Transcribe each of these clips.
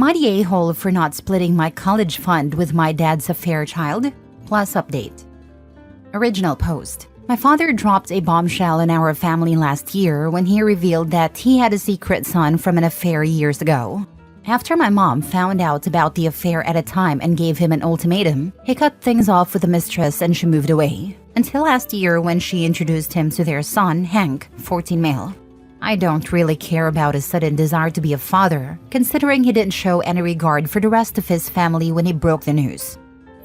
I the a-hole for not splitting my college fund with my dad's affair child? Plus update. Original post. My father dropped a bombshell in our family last year when he revealed that he had a secret son from an affair years ago. After my mom found out about the affair at a time and gave him an ultimatum, he cut things off with the mistress and she moved away. Until last year when she introduced him to their son, Hank, 14 male. I don't really care about his sudden desire to be a father, considering he didn't show any regard for the rest of his family when he broke the news.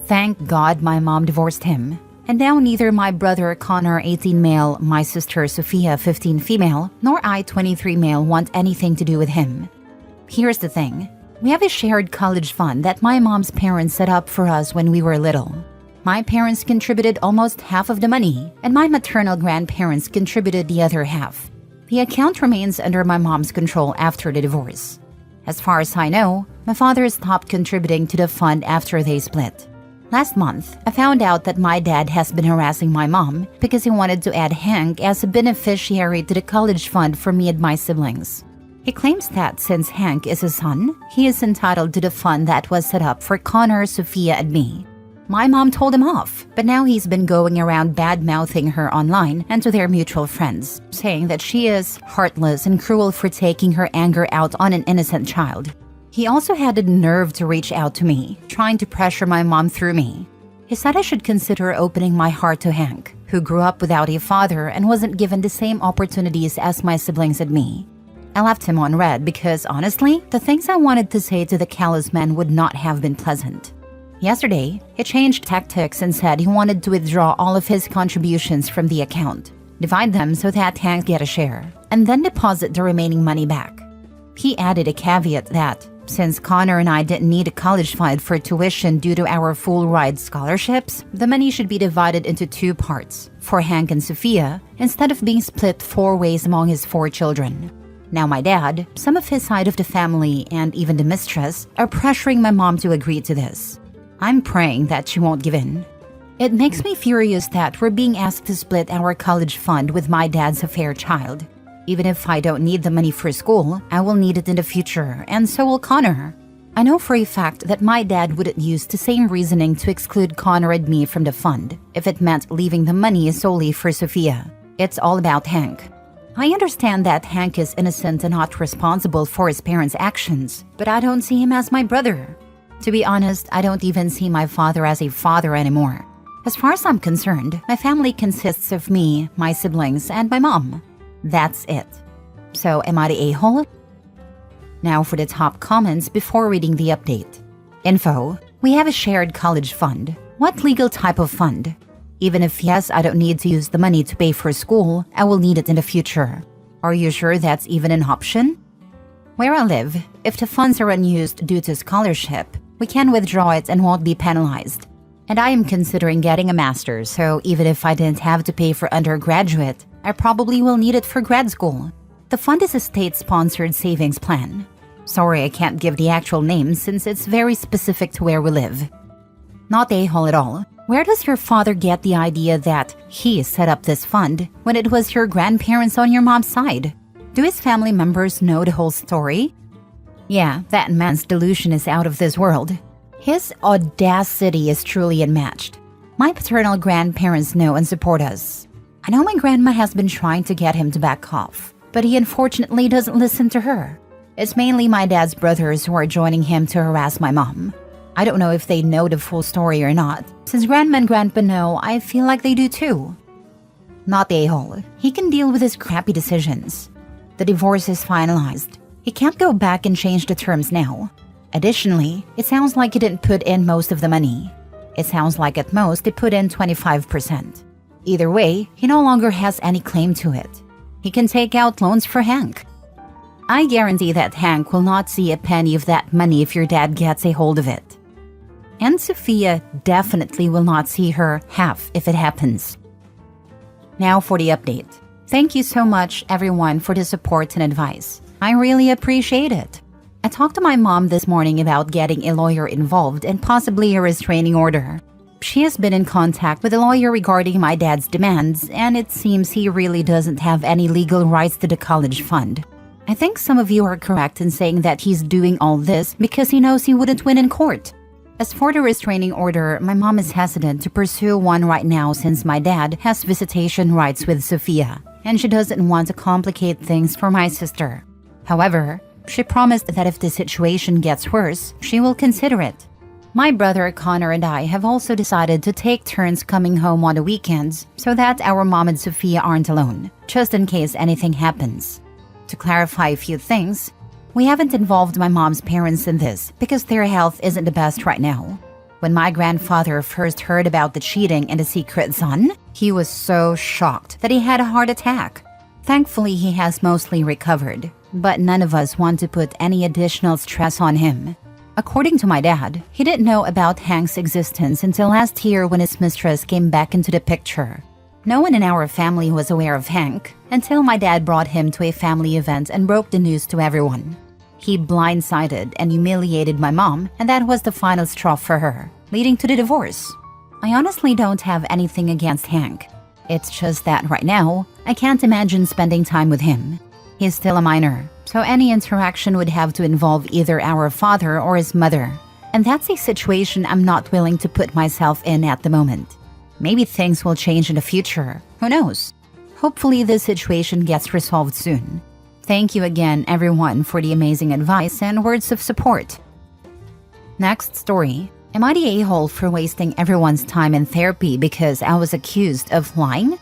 Thank God my mom divorced him. And now neither my brother Connor, 18 male, my sister Sophia, 15 female, nor I, 23 male, want anything to do with him. Here's the thing. We have a shared college fund that my mom's parents set up for us when we were little. My parents contributed almost half of the money, and my maternal grandparents contributed the other half. The account remains under my mom's control after the divorce. As far as I know, my father stopped contributing to the fund after they split. Last month, I found out that my dad has been harassing my mom because he wanted to add Hank as a beneficiary to the college fund for me and my siblings. He claims that since Hank is his son, he is entitled to the fund that was set up for Connor, Sophia, and me. My mom told him off, but now he's been going around bad-mouthing her online and to their mutual friends, saying that she is heartless and cruel for taking her anger out on an innocent child. He also had the nerve to reach out to me, trying to pressure my mom through me. He said I should consider opening my heart to Hank, who grew up without a father and wasn't given the same opportunities as my siblings and me. I left him on red because, honestly, the things I wanted to say to the callous man would not have been pleasant. Yesterday, he changed tactics and said he wanted to withdraw all of his contributions from the account, divide them so that Hank get a share, and then deposit the remaining money back. He added a caveat that, since Connor and I didn't need a college fund for tuition due to our full-ride scholarships, the money should be divided into 2 parts, for Hank and Sophia, instead of being split 4 ways among his 4 children. Now my dad, some of his side of the family, and even the mistress are pressuring my mom to agree to this. I'm praying that she won't give in. It makes me furious that we're being asked to split our college fund with my dad's affair child. Even if I don't need the money for school, I will need it in the future, and so will Connor. I know for a fact that my dad wouldn't use the same reasoning to exclude Connor and me from the fund if it meant leaving the money solely for Sophia. It's all about Hank. I understand that Hank is innocent and not responsible for his parents' actions, but I don't see him as my brother. To be honest, I don't even see my father as a father anymore. As far as I'm concerned, my family consists of me, my siblings, and my mom. That's it. So, am I the a-hole? Now for the top comments before reading the update. Info. We have a shared college fund. What legal type of fund? Even if yes, I don't need to use the money to pay for school, I will need it in the future. Are you sure that's even an option? Where I live, if the funds are unused due to scholarship, we can withdraw it and won't be penalized. And I am considering getting a master's, so even if I didn't have to pay for undergraduate, I probably will need it for grad school. The fund is a state-sponsored savings plan. Sorry I can't give the actual name since it's very specific to where we live. Not a-hole at all. Where does your father get the idea that he set up this fund when it was your grandparents on your mom's side? Do his family members know the whole story? Yeah, that man's delusion is out of this world. His audacity is truly unmatched. My paternal grandparents know and support us. I know my grandma has been trying to get him to back off, but he unfortunately doesn't listen to her. It's mainly my dad's brothers who are joining him to harass my mom. I don't know if they know the full story or not. Since grandma and grandpa know, I feel like they do too. Not a-hole. He can deal with his crappy decisions. The divorce is finalized. He can't go back and change the terms now. Additionally, it sounds like he didn't put in most of the money. It sounds like at most he put in 25%. Either way, he no longer has any claim to it. He can take out loans for Hank. I guarantee that Hank will not see a penny of that money if your dad gets a hold of it. And Sophia definitely will not see her half if it happens. Now for the update. Thank you so much, everyone, for the support and advice. I really appreciate it. I talked to my mom this morning about getting a lawyer involved and possibly a restraining order. She has been in contact with a lawyer regarding my dad's demands, and it seems he really doesn't have any legal rights to the college fund. I think some of you are correct in saying that he's doing all this because he knows he wouldn't win in court. As for the restraining order, my mom is hesitant to pursue one right now since my dad has visitation rights with Sophia, and she doesn't want to complicate things for my sister. However, she promised that if the situation gets worse, she will consider it. My brother Connor and I have also decided to take turns coming home on the weekends so that our mom and Sophia aren't alone, just in case anything happens. To clarify a few things, we haven't involved my mom's parents in this because their health isn't the best right now. When my grandfather first heard about the cheating and the secret son, he was so shocked that he had a heart attack. Thankfully, he has mostly recovered, but none of us want to put any additional stress on him. According to my dad, he didn't know about Hank's existence until last year when his mistress came back into the picture. No one in our family was aware of Hank until my dad brought him to a family event and broke the news to everyone. He blindsided and humiliated my mom, and that was the final straw for her, leading to the divorce. I honestly don't have anything against Hank. It's just that right now, I can't imagine spending time with him. He's still a minor, so any interaction would have to involve either our father or his mother. And that's a situation I'm not willing to put myself in at the moment. Maybe things will change in the future. Who knows? Hopefully this situation gets resolved soon. Thank you again, everyone, for the amazing advice and words of support. Next story. Am I the a-hole for wasting everyone's time in therapy because I was accused of lying?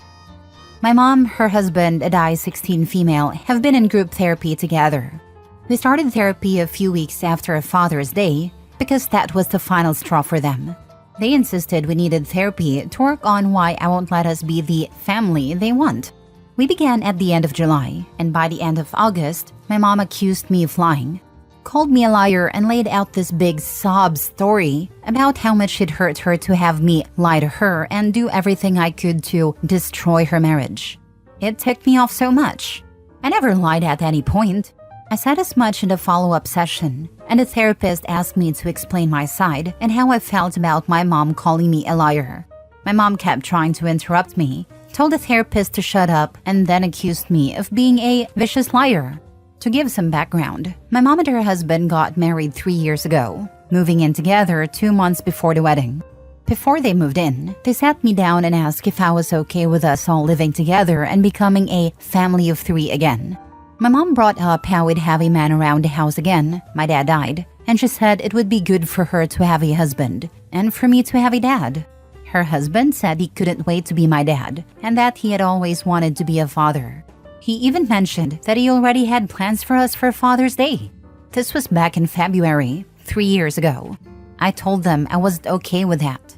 My mom, her husband, a die 16 female, have been in group therapy together. We started therapy a few weeks after Father's Day because that was the final straw for them. They insisted we needed therapy to work on why I won't let us be the family they want. We began at the end of July, and by the end of August, my mom accused me of lying, called me a liar, and laid out this big sob story about how much it hurt her to have me lie to her and do everything I could to destroy her marriage. It ticked me off so much. I never lied at any point. I said as much in the follow-up session, and the therapist asked me to explain my side and how I felt about my mom calling me a liar. My mom kept trying to interrupt me, told the therapist to shut up, and then accused me of being a vicious liar. To give some background, my mom and her husband got married 3 years ago, moving in together 2 months before the wedding. Before they moved in, they sat me down and asked if I was okay with us all living together and becoming a family of 3 again. My mom brought up how we'd have a man around the house again. My dad died, and she said it would be good for her to have a husband, and for me to have a dad. Her husband said he couldn't wait to be my dad, and that he had always wanted to be a father. He even mentioned that he already had plans for us for Father's Day. This was back in February, 3 years ago. I told them I wasn't okay with that.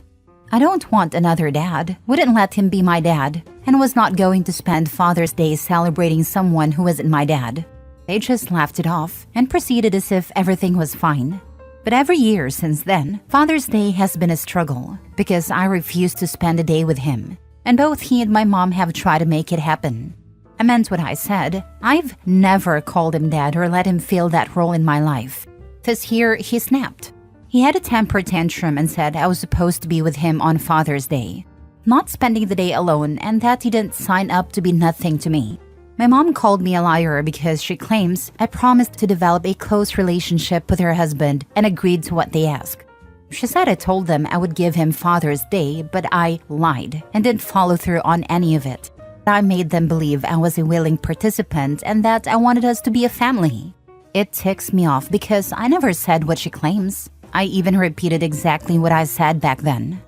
I don't want another dad, wouldn't let him be my dad, and was not going to spend Father's Day celebrating someone who isn't my dad. They just laughed it off and proceeded as if everything was fine. But every year since then, Father's Day has been a struggle because I refused to spend a day with him, and both he and my mom have tried to make it happen. I meant what I said. I've never called him dad or let him feel that role in my life. This year, he snapped. He had a temper tantrum and said I was supposed to be with him on Father's Day, not spending the day alone, and that he didn't sign up to be nothing to me. My mom called me a liar because she claims I promised to develop a close relationship with her husband and agreed to what they asked. She said I told them I would give him Father's Day, but I lied and didn't follow through on any of it. I made them believe I was a willing participant and that I wanted us to be a family. It ticks me off because I never said what she claims. I even repeated exactly what I said back then.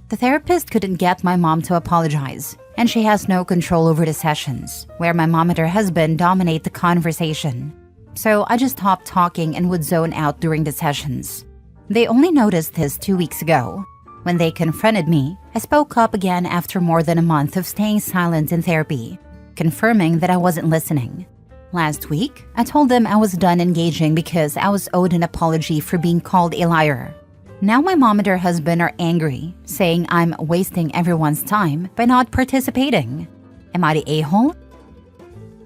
The therapist couldn't get my mom to apologize, and she has no control over the sessions, where my mom and her husband dominate the conversation. So I just stopped talking and would zone out during the sessions. They only noticed this 2 weeks ago. When they confronted me, I spoke up again after more than a month of staying silent in therapy, confirming that I wasn't listening. Last week, I told them I was done engaging because I was owed an apology for being called a liar. Now my mom and her husband are angry, saying I'm wasting everyone's time by not participating. Am I the a-hole?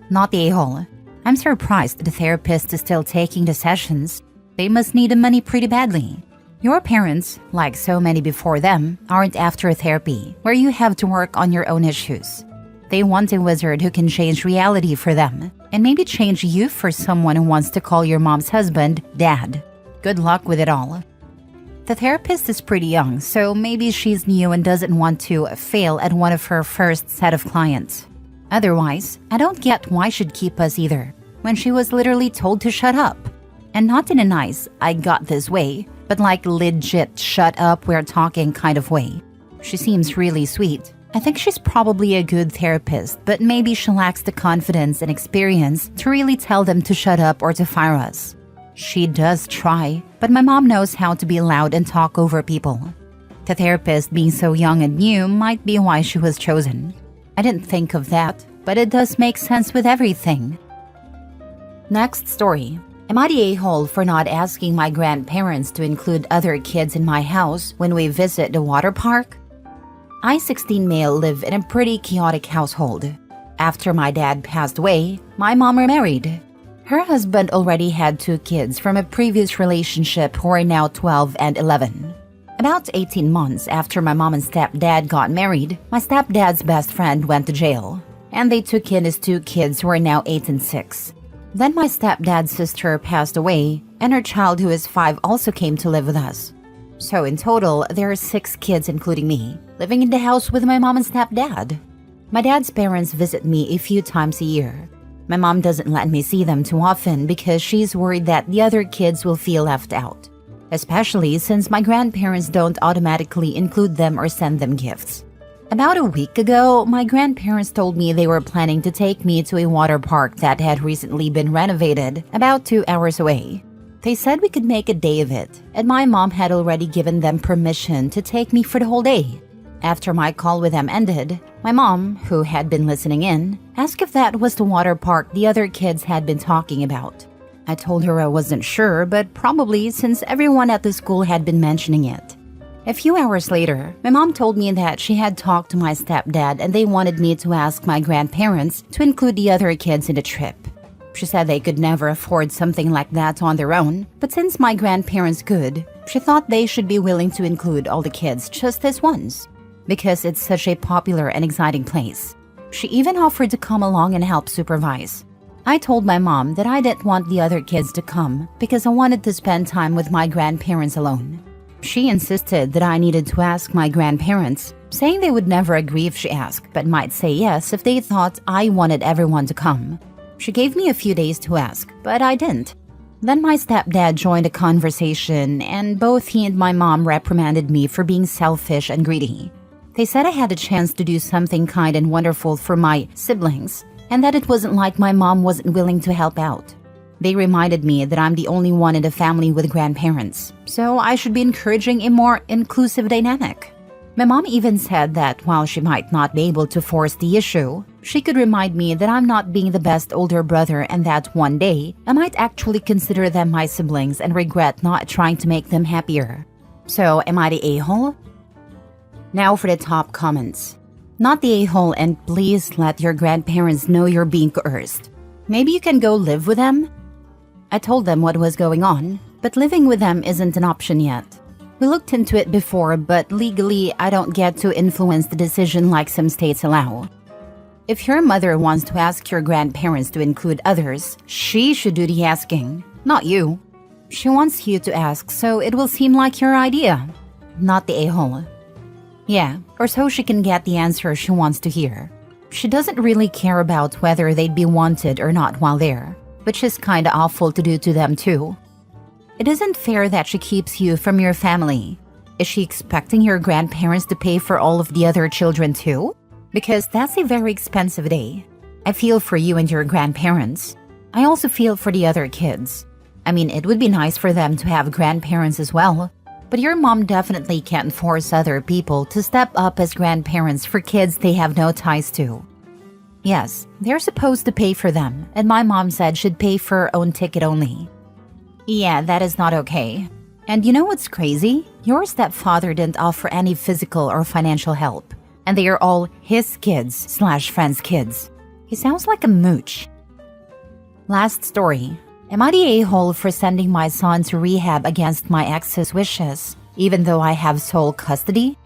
Not the a-hole. I'm surprised the therapist is still taking the sessions. They must need the money pretty badly. Your parents, like so many before them, aren't after therapy, where you have to work on your own issues. They want a wizard who can change reality for them, and maybe change you for someone who wants to call your mom's husband Dad. Good luck with it all. The therapist is pretty young, so maybe she's new and doesn't want to fail at one of her first set of clients. Otherwise, I don't get why she'd keep us either, when she was literally told to shut up. And not in a nice, I got this way, but like legit shut up, we're talking kind of way. She seems really sweet. I think she's probably a good therapist, but maybe she lacks the confidence and experience to really tell them to shut up or to fire us. She does try, but my mom knows how to be loud and talk over people. The therapist being so young and new might be why she was chosen. I didn't think of that, but it does make sense with everything. Next story. Am I the a-hole for not asking my grandparents to include other kids in my house when we visit the water park? I, 16 male, live in a pretty chaotic household. After my dad passed away, my mom remarried. Her husband already had 2 kids from a previous relationship who are now 12 and 11. About 18 months after my mom and stepdad got married, my stepdad's best friend went to jail, and they took in his 2 kids who are now 8 and 6. Then my stepdad's sister passed away, and her child who is 5 also came to live with us. So in total, there are 6 kids including me, living in the house with my mom and stepdad. My dad's parents visit me a few times a year. My mom doesn't let me see them too often because she's worried that the other kids will feel left out, especially since my grandparents don't automatically include them or send them gifts. About a week ago, my grandparents told me they were planning to take me to a water park that had recently been renovated about 2 hours away. They said we could make a day of it, and my mom had already given them permission to take me for the whole day. After my call with them ended, my mom, who had been listening in, asked if that was the water park the other kids had been talking about. I told her I wasn't sure, but probably since everyone at the school had been mentioning it. A few hours later, my mom told me that she had talked to my stepdad and they wanted me to ask my grandparents to include the other kids in the trip. She said they could never afford something like that on their own, but since my grandparents could, she thought they should be willing to include all the kids just as once, because it's such a popular and exciting place. She even offered to come along and help supervise. I told my mom that I didn't want the other kids to come because I wanted to spend time with my grandparents alone. She insisted that I needed to ask my grandparents, saying they would never agree if she asked, but might say yes if they thought I wanted everyone to come. She gave me a few days to ask, but I didn't. Then my stepdad joined the conversation, and both he and my mom reprimanded me for being selfish and greedy. They said I had a chance to do something kind and wonderful for my siblings, and that it wasn't like my mom wasn't willing to help out. They reminded me that I'm the only one in the family with grandparents, so I should be encouraging a more inclusive dynamic. My mom even said that while she might not be able to force the issue, she could remind me that I'm not being the best older brother and that one day, I might actually consider them my siblings and regret not trying to make them happier. So, am I the a-hole? Now for the top comments. Not the a-hole, and please let your grandparents know you're being coerced. Maybe you can go live with them? I told them what was going on, but living with them isn't an option yet. We looked into it before, but legally I don't get to influence the decision like some states allow. If your mother wants to ask your grandparents to include others, she should do the asking, not you. She wants you to ask, so it will seem like your idea, not the a-hole. Yeah, or so she can get the answer she wants to hear. She doesn't really care about whether they'd be wanted or not while there, which is kinda awful to do to them too. It isn't fair that she keeps you from your family. Is she expecting your grandparents to pay for all of the other children too? Because that's a very expensive day. I feel for you and your grandparents. I also feel for the other kids. I mean, it would be nice for them to have grandparents as well, but your mom definitely can't force other people to step up as grandparents for kids they have no ties to. Yes, they're supposed to pay for them, and my mom said she'd pay for her own ticket only. Yeah, that is not okay. And you know what's crazy? Your stepfather didn't offer any physical or financial help, and they are all his kids/friends' kids. He sounds like a mooch. Last story. Am I the a-hole for sending my son to rehab against my ex's wishes, even though I have sole custody?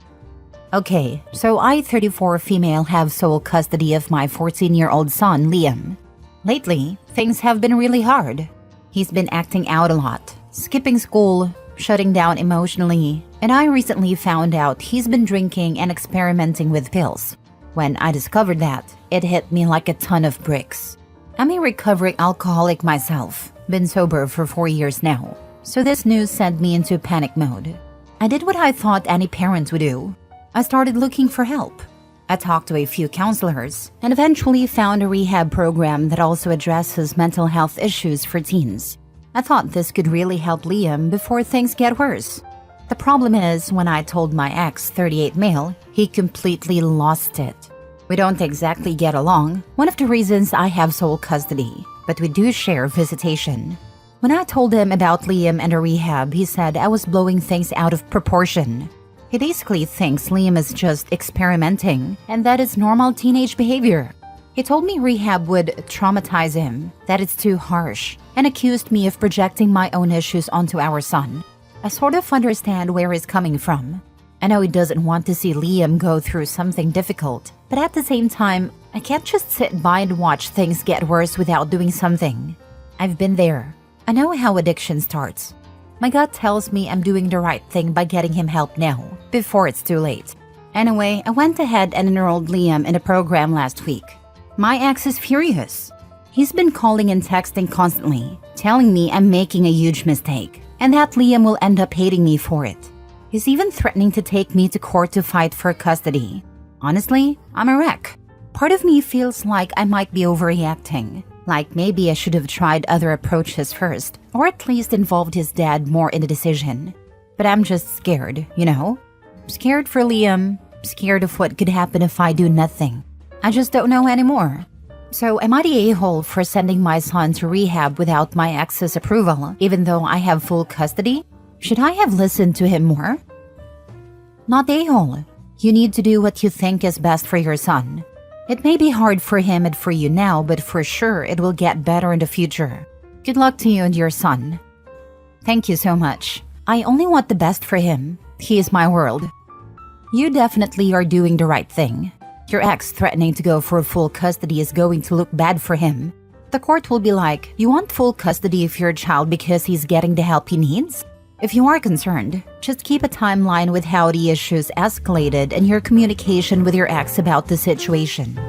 Okay, so I, 34 female, have sole custody of my 14-year-old son, Liam. Lately, things have been really hard. He's been acting out a lot, skipping school, shutting down emotionally, and I recently found out he's been drinking and experimenting with pills. When I discovered that, it hit me like a ton of bricks. I'm a recovering alcoholic myself, been sober for 4 years now, so this news sent me into panic mode. I did what I thought any parent would do. I started looking for help. I talked to a few counselors and eventually found a rehab program that also addresses mental health issues for teens. I thought this could really help Liam before things get worse. The problem is, when I told my ex, 38 male, he completely lost it. We don't exactly get along, one of the reasons I have sole custody, but we do share visitation. When I told him about Liam and a rehab, he said I was blowing things out of proportion. He basically thinks Liam is just experimenting, and that is normal teenage behavior. He told me rehab would traumatize him, that it's too harsh, and accused me of projecting my own issues onto our son. I sort of understand where he's coming from. I know he doesn't want to see Liam go through something difficult, but at the same time, I can't just sit by and watch things get worse without doing something. I've been there. I know how addiction starts. My gut tells me I'm doing the right thing by getting him help now, before it's too late. Anyway, I went ahead and enrolled Liam in a program last week. My ex is furious. He's been calling and texting constantly, telling me I'm making a huge mistake, and that Liam will end up hating me for it. He's even threatening to take me to court to fight for custody. Honestly, I'm a wreck. Part of me feels like I might be overreacting. Like maybe I should have tried other approaches first, or at least involved his dad more in the decision. But I'm just scared, you know? Scared for Liam, scared of what could happen if I do nothing. I just don't know anymore. So am I the a-hole for sending my son to rehab without my ex's approval, even though I have full custody? Should I have listened to him more? Not a-hole. You need to do what you think is best for your son. It may be hard for him and for you now, but for sure it will get better in the future. Good luck to you and your son. Thank you so much. I only want the best for him. He is my world. You definitely are doing the right thing. Your ex threatening to go for full custody is going to look bad for him. The court will be like, you want full custody of your child because he's getting the help he needs? If you are concerned, just keep a timeline with how the issues escalated and your communication with your ex about the situation.